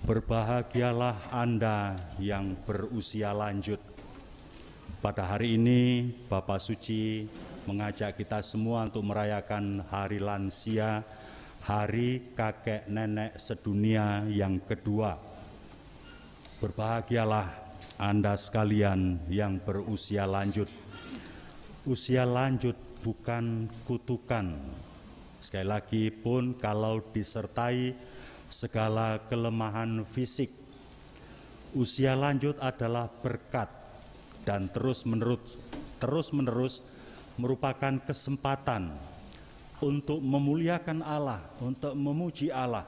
Berbahagialah Anda yang berusia lanjut. Pada hari ini Bapak Suci mengajak kita semua untuk merayakan Hari Lansia, Hari Kakek Nenek Sedunia yang kedua. Berbahagialah Anda sekalian yang berusia lanjut. Usia lanjut bukan kutukan. Sekali lagi pun kalau disertai segala kelemahan fisik, usia lanjut adalah berkat dan terus-menerus merupakan kesempatan untuk memuliakan Allah, untuk memuji Allah,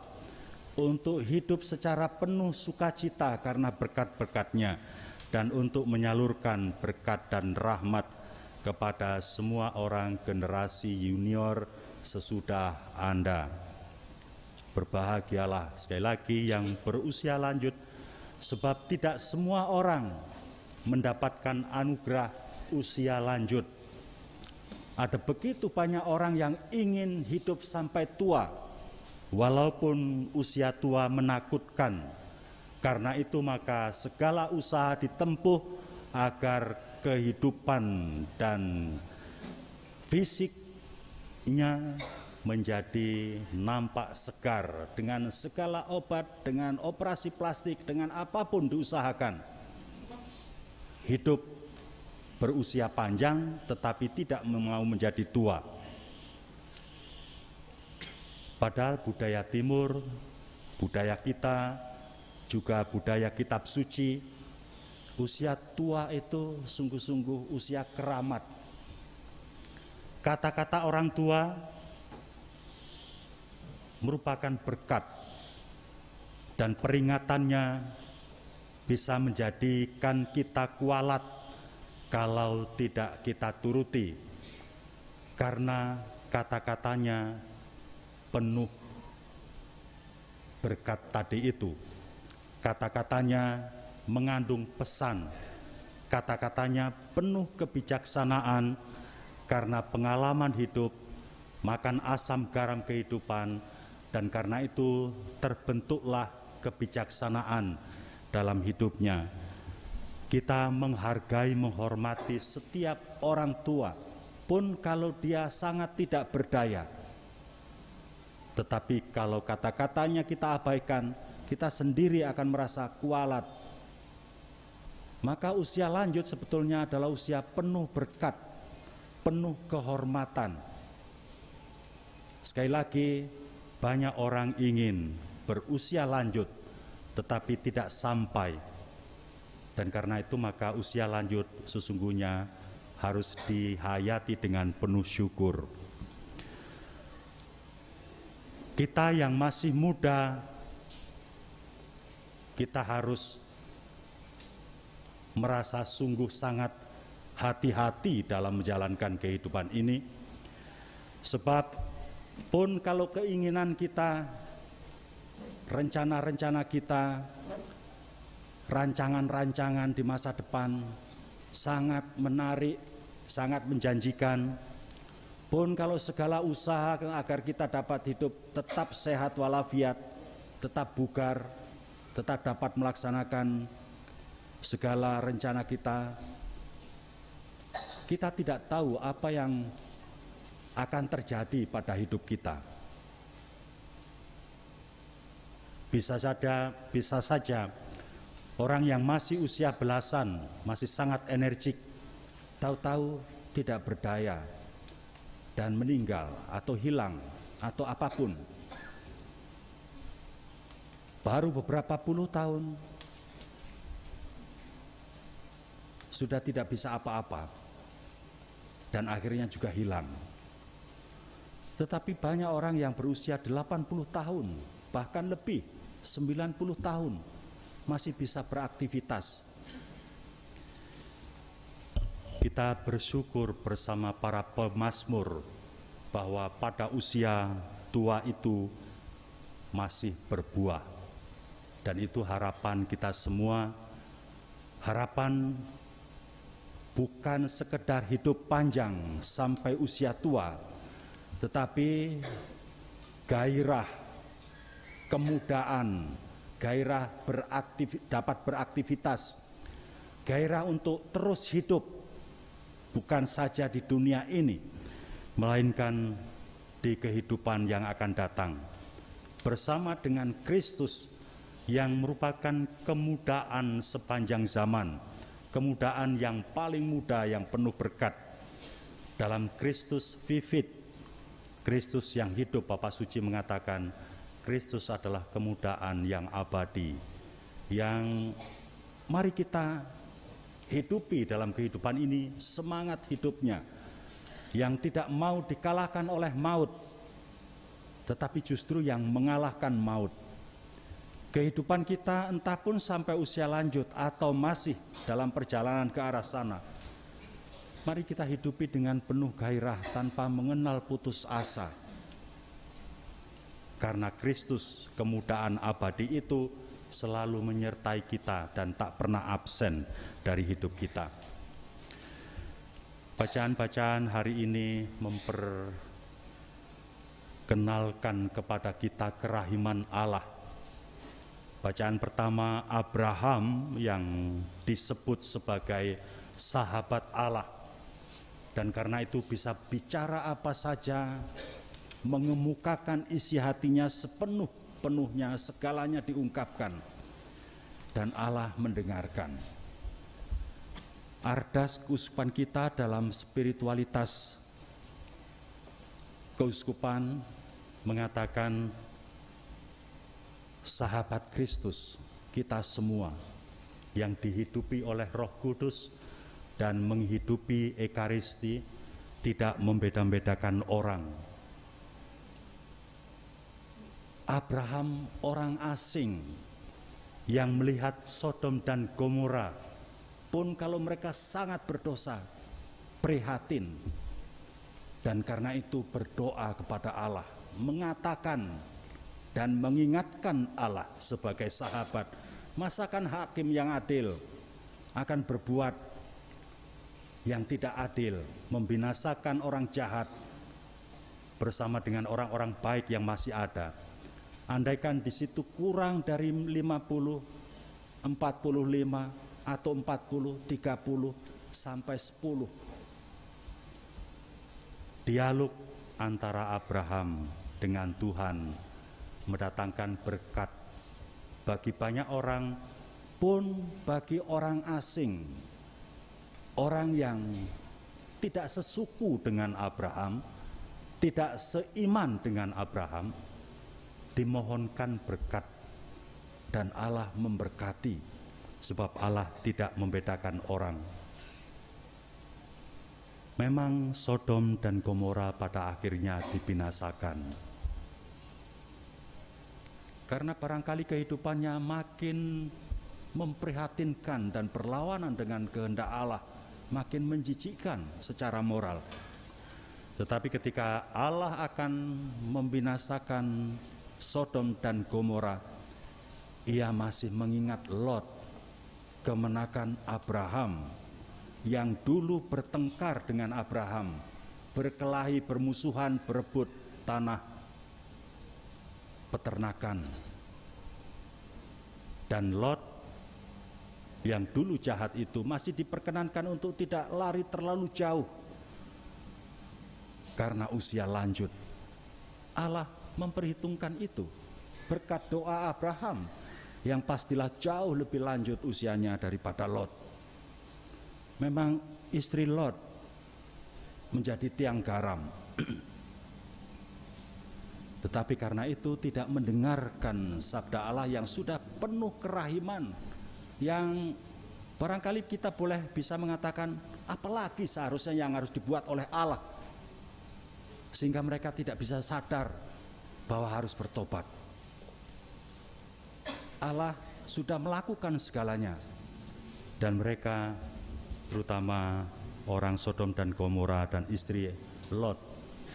untuk hidup secara penuh sukacita karena berkat-berkat-Nya, dan untuk menyalurkan berkat dan rahmat kepada semua orang generasi junior sesudah Anda. Berbahagialah sekali lagi yang berusia lanjut, sebab tidak semua orang mendapatkan anugerah usia lanjut. Ada begitu banyak orang yang ingin hidup sampai tua, walaupun usia tua menakutkan. Karena itu maka segala usaha ditempuh agar kehidupan dan fisiknya menjadi nampak segar dengan segala obat, dengan operasi plastik, dengan apapun diusahakan. Hidup berusia panjang tetapi tidak mau menjadi tua. Padahal budaya timur, budaya kita, juga budaya kitab suci, usia tua itu sungguh-sungguh usia keramat. Kata-kata orang tua merupakan berkat, dan peringatannya bisa menjadikan kita kualat kalau tidak kita turuti, karena kata-katanya penuh berkat tadi itu. Kata-katanya mengandung pesan, kata-katanya penuh kebijaksanaan, karena pengalaman hidup, makan asam garam kehidupan, dan karena itu terbentuklah kebijaksanaan dalam hidupnya. Kita menghargai, menghormati setiap orang tua, pun kalau dia sangat tidak berdaya. Tetapi kalau kata-katanya kita abaikan, kita sendiri akan merasa kualat. Maka usia lanjut sebetulnya adalah usia penuh berkat, penuh kehormatan. Sekali lagi, banyak orang ingin berusia lanjut tetapi tidak sampai, dan karena itu maka usia lanjut sesungguhnya harus dihayati dengan penuh syukur. Kita yang masih muda, kita harus merasa sungguh sangat hati-hati dalam menjalankan kehidupan ini, sebab pun kalau keinginan kita, rencana-rencana kita, rancangan-rancangan di masa depan sangat menarik, sangat menjanjikan, pun kalau segala usaha agar kita dapat hidup tetap sehat walafiat, tetap bugar, tetap dapat melaksanakan segala rencana kita, kita tidak tahu apa yang akan terjadi pada hidup kita. Bisa saja orang yang masih usia belasan, masih sangat energik, tahu-tahu tidak berdaya dan meninggal atau hilang atau apapun. Baru beberapa puluh tahun sudah tidak bisa apa-apa dan akhirnya juga hilang. Tetapi banyak orang yang berusia 80 tahun, bahkan lebih, 90 tahun, masih bisa beraktivitas. Kita bersyukur bersama para pemazmur bahwa pada usia tua itu masih berbuah. Dan itu harapan kita semua, harapan bukan sekedar hidup panjang sampai usia tua, tetapi gairah, kemudaan, gairah dapat beraktivitas, gairah untuk terus hidup, bukan saja di dunia ini, melainkan di kehidupan yang akan datang, bersama dengan Kristus yang merupakan kemudaan sepanjang zaman, kemudaan yang paling muda yang penuh berkat. Dalam Kristus vivit, Kristus yang hidup, Bapak Suci mengatakan, Kristus adalah kemudaan yang abadi, yang mari kita hidupi dalam kehidupan ini, semangat hidupnya, yang tidak mau dikalahkan oleh maut, tetapi justru yang mengalahkan maut. Kehidupan kita entah pun sampai usia lanjut atau masih dalam perjalanan ke arah sana, mari kita hidupi dengan penuh gairah tanpa mengenal putus asa. Karena Kristus, kemudaan abadi itu selalu menyertai kita dan tak pernah absen dari hidup kita. Bacaan-bacaan hari ini memperkenalkan kepada kita kerahiman Allah. Bacaan pertama, Abraham yang disebut sebagai sahabat Allah, dan karena itu bisa bicara apa saja, mengemukakan isi hatinya sepenuh-penuhnya, segalanya diungkapkan, dan Allah mendengarkan. Ardas keuskupan kita dalam spiritualitas keuskupan mengatakan, sahabat Kristus kita semua yang dihidupi oleh Roh Kudus dan menghidupi Ekaristi, tidak membeda-bedakan orang. Abraham orang asing yang melihat Sodom dan Gomora pun kalau mereka sangat berdosa, prihatin, dan karena itu berdoa kepada Allah, mengatakan dan mengingatkan Allah sebagai sahabat. Masakan hakim yang adil akan berbuat yang tidak adil, membinasakan orang jahat bersama dengan orang-orang baik yang masih ada. Andaikan di situ kurang dari 50, 45 atau 40, 30 sampai 10. Dialog antara Abraham dengan Tuhan mendatangkan berkat bagi banyak orang, pun bagi orang asing, orang yang tidak sesuku dengan Abraham, tidak seiman dengan Abraham, dimohonkan berkat dan Allah memberkati, sebab Allah tidak membedakan orang. Memang Sodom dan Gomora pada akhirnya dibinasakan, karena barangkali kehidupannya makin memprihatinkan dan berlawanan dengan kehendak Allah, makin menjijikkan secara moral. Tetapi ketika Allah akan membinasakan Sodom dan Gomora, ia masih mengingat Lot, kemenakan Abraham yang dulu bertengkar dengan Abraham, berkelahi, bermusuhan, berebut tanah peternakan. Dan Lot yang dulu jahat itu masih diperkenankan untuk tidak lari terlalu jauh karena usia lanjut. Allah memperhitungkan itu berkat doa Abraham yang pastilah jauh lebih lanjut usianya daripada Lot. Memang istri Lot menjadi tiang garam, tetapi karena itu tidak mendengarkan sabda Allah yang sudah penuh kerahiman, yang barangkali kita boleh bisa mengatakan, apalagi seharusnya yang harus dibuat oleh Allah, sehingga mereka tidak bisa sadar bahwa harus bertobat. Allah sudah melakukan segalanya, dan mereka, terutama orang Sodom dan Gomora dan istri Lot,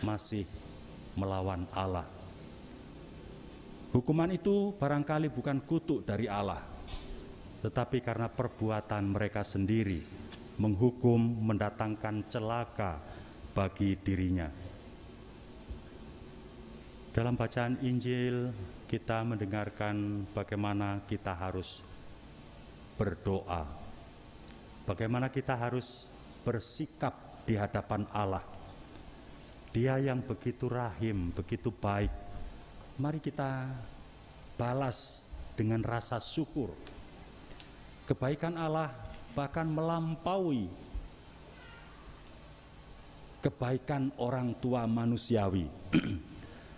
masih melawan Allah. Hukuman itu barangkali bukan kutuk dari Allah, tetapi karena perbuatan mereka sendiri menghukum, mendatangkan celaka bagi dirinya. Dalam bacaan Injil kita mendengarkan bagaimana kita harus berdoa, bagaimana kita harus bersikap di hadapan Allah. Dia yang begitu rahim, begitu baik. Mari kita balas dengan rasa syukur. Kebaikan Allah bahkan melampaui kebaikan orang tua manusiawi.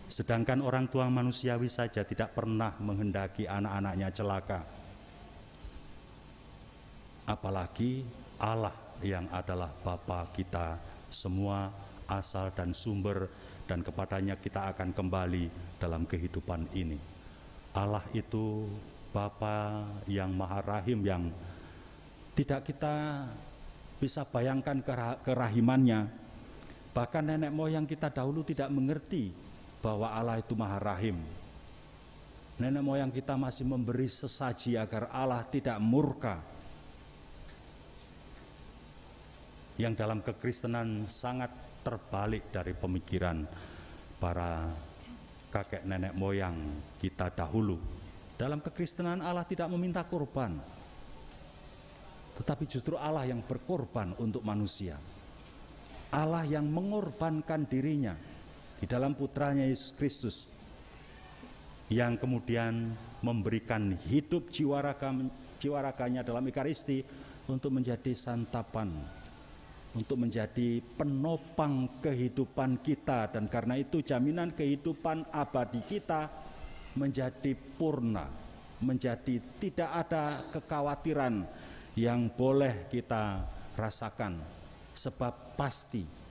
Sedangkan orang tua manusiawi saja tidak pernah menghendaki anak-anaknya celaka. Apalagi Allah yang adalah Bapa kita semua, asal dan sumber, dan kepadanya kita akan kembali dalam kehidupan ini. Allah itu Bapa yang Maha Rahim, yang tidak kita bisa bayangkan kerahimannya. Bahkan nenek moyang kita dahulu tidak mengerti bahwa Allah itu Maha Rahim. Nenek moyang kita masih memberi sesaji agar Allah tidak murka. Yang dalam kekristenan sangat terbalik dari pemikiran para kakek nenek moyang kita dahulu. Dalam kekristenan Allah tidak meminta korban, tetapi justru Allah yang berkorban untuk manusia. Allah yang mengorbankan dirinya di dalam putranya Yesus Kristus, yang kemudian memberikan hidup jiwa raganya dalam Ekaristi untuk menjadi santapan, untuk menjadi penopang kehidupan kita, dan karena itu jaminan kehidupan abadi kita menjadi purna, menjadi tidak ada kekhawatiran yang boleh kita rasakan, sebab pasti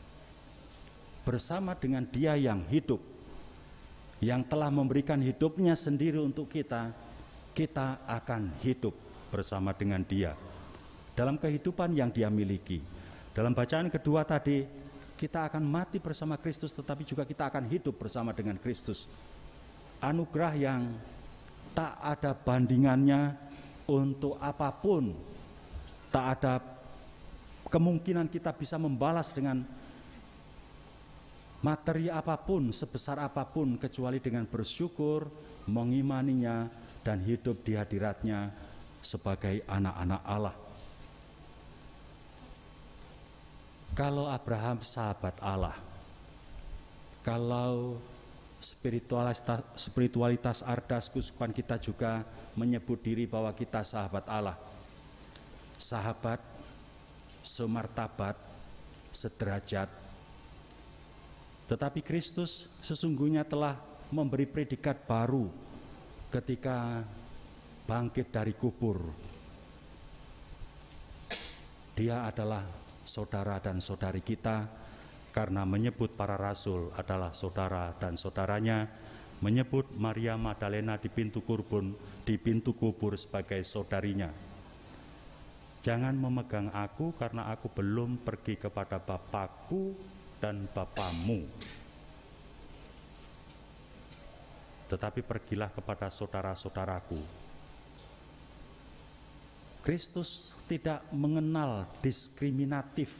bersama dengan Dia yang hidup, yang telah memberikan hidupnya sendiri untuk kita, kita akan hidup bersama dengan Dia dalam kehidupan yang Dia miliki. Dalam bacaan kedua tadi, kita akan mati bersama Kristus, tetapi juga kita akan hidup bersama dengan Kristus. Anugerah yang tak ada bandingannya untuk apapun. Tak ada kemungkinan kita bisa membalas dengan materi apapun, sebesar apapun, kecuali dengan bersyukur, mengimaninya, dan hidup di hadiratnya sebagai anak-anak Allah. Kalau Abraham sahabat Allah, kalau spiritualitas Ardas Keuskupan kita juga menyebut diri bahwa kita sahabat Allah, sahabat, semartabat, sederajat, tetapi Kristus sesungguhnya telah memberi predikat baru ketika bangkit dari kubur. Dia adalah saudara dan saudari kita, karena menyebut para rasul adalah saudara dan saudaranya, menyebut Maria Magdalena di pintu kubur sebagai saudarinya. Jangan memegang aku, karena aku belum pergi kepada Bapakku dan Bapamu, tetapi pergilah kepada saudara-saudaraku. Kristus tidak mengenal diskriminatif.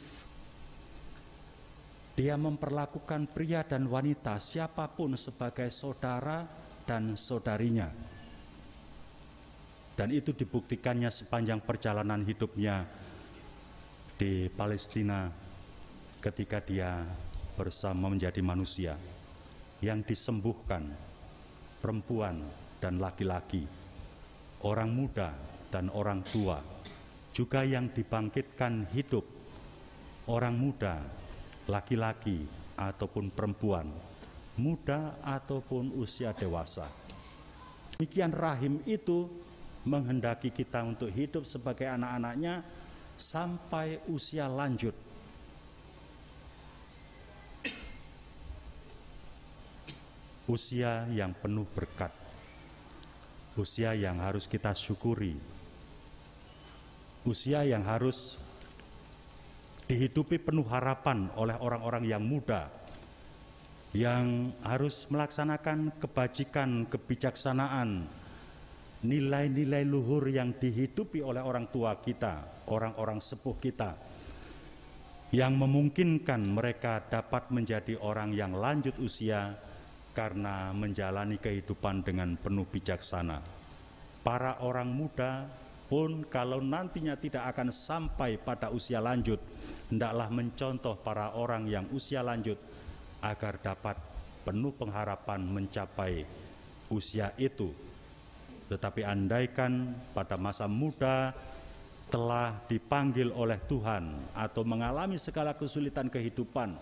Dia memperlakukan pria dan wanita siapapun sebagai saudara dan saudarinya. Dan itu dibuktikannya sepanjang perjalanan hidupnya di Palestina, ketika dia bersama menjadi manusia yang disembuhkan, perempuan dan laki-laki, orang muda dan orang tua, juga yang dibangkitkan hidup, orang muda, laki-laki ataupun perempuan, muda ataupun usia dewasa. Demikian rahim itu menghendaki kita untuk hidup sebagai anak-anaknya sampai usia lanjut. Usia yang penuh berkat, usia yang harus kita syukuri, usia yang harus dihidupi penuh harapan oleh orang-orang yang muda, yang harus melaksanakan kebajikan, kebijaksanaan, nilai-nilai luhur yang dihidupi oleh orang tua kita, orang-orang sepuh kita, yang memungkinkan mereka dapat menjadi orang yang lanjut usia karena menjalani kehidupan dengan penuh bijaksana. Para orang muda pun kalau nantinya tidak akan sampai pada usia lanjut, hendaklah mencontoh para orang yang usia lanjut agar dapat penuh pengharapan mencapai usia itu. Tetapi andaikan pada masa muda telah dipanggil oleh Tuhan atau mengalami segala kesulitan kehidupan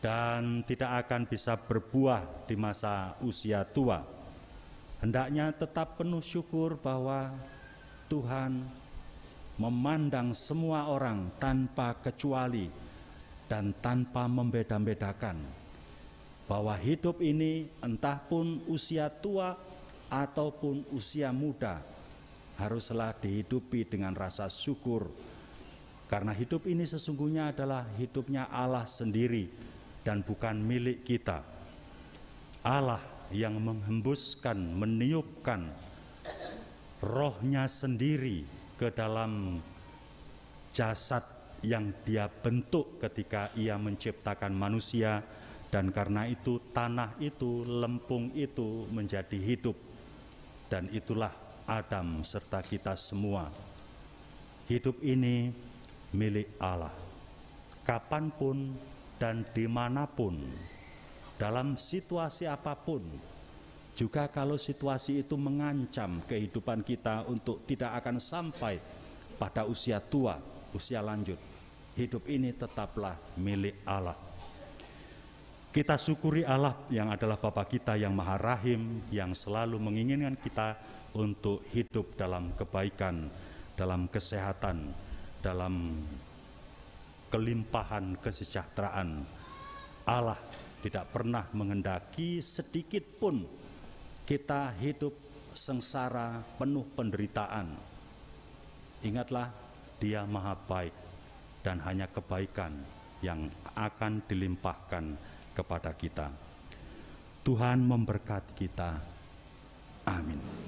dan tidak akan bisa berbuah di masa usia tua, hendaknya tetap penuh syukur bahwa Tuhan memandang semua orang tanpa kecuali dan tanpa membeda-bedakan, bahwa hidup ini entah pun usia tua ataupun usia muda haruslah dihidupi dengan rasa syukur, karena hidup ini sesungguhnya adalah hidupnya Allah sendiri dan bukan milik kita. Allah yang menghembuskan, meniupkan rohnya sendiri ke dalam jasad yang dia bentuk ketika ia menciptakan manusia, dan karena itu tanah itu, lempung itu menjadi hidup, dan itulah Adam serta kita semua. Hidup ini milik Allah, kapanpun dan dimanapun, dalam situasi apapun. Juga kalau situasi itu mengancam kehidupan kita untuk tidak akan sampai pada usia tua, usia lanjut, hidup ini tetaplah milik Allah. Kita syukuri Allah yang adalah Bapa kita yang Maha Rahim, yang selalu menginginkan kita untuk hidup dalam kebaikan, dalam kesehatan, dalam kelimpahan kesejahteraan. Allah tidak pernah menghendaki sedikit pun kita hidup sengsara penuh penderitaan. Ingatlah, Dia Maha Baik dan hanya kebaikan yang akan dilimpahkan kepada kita. Tuhan memberkati kita. Amin.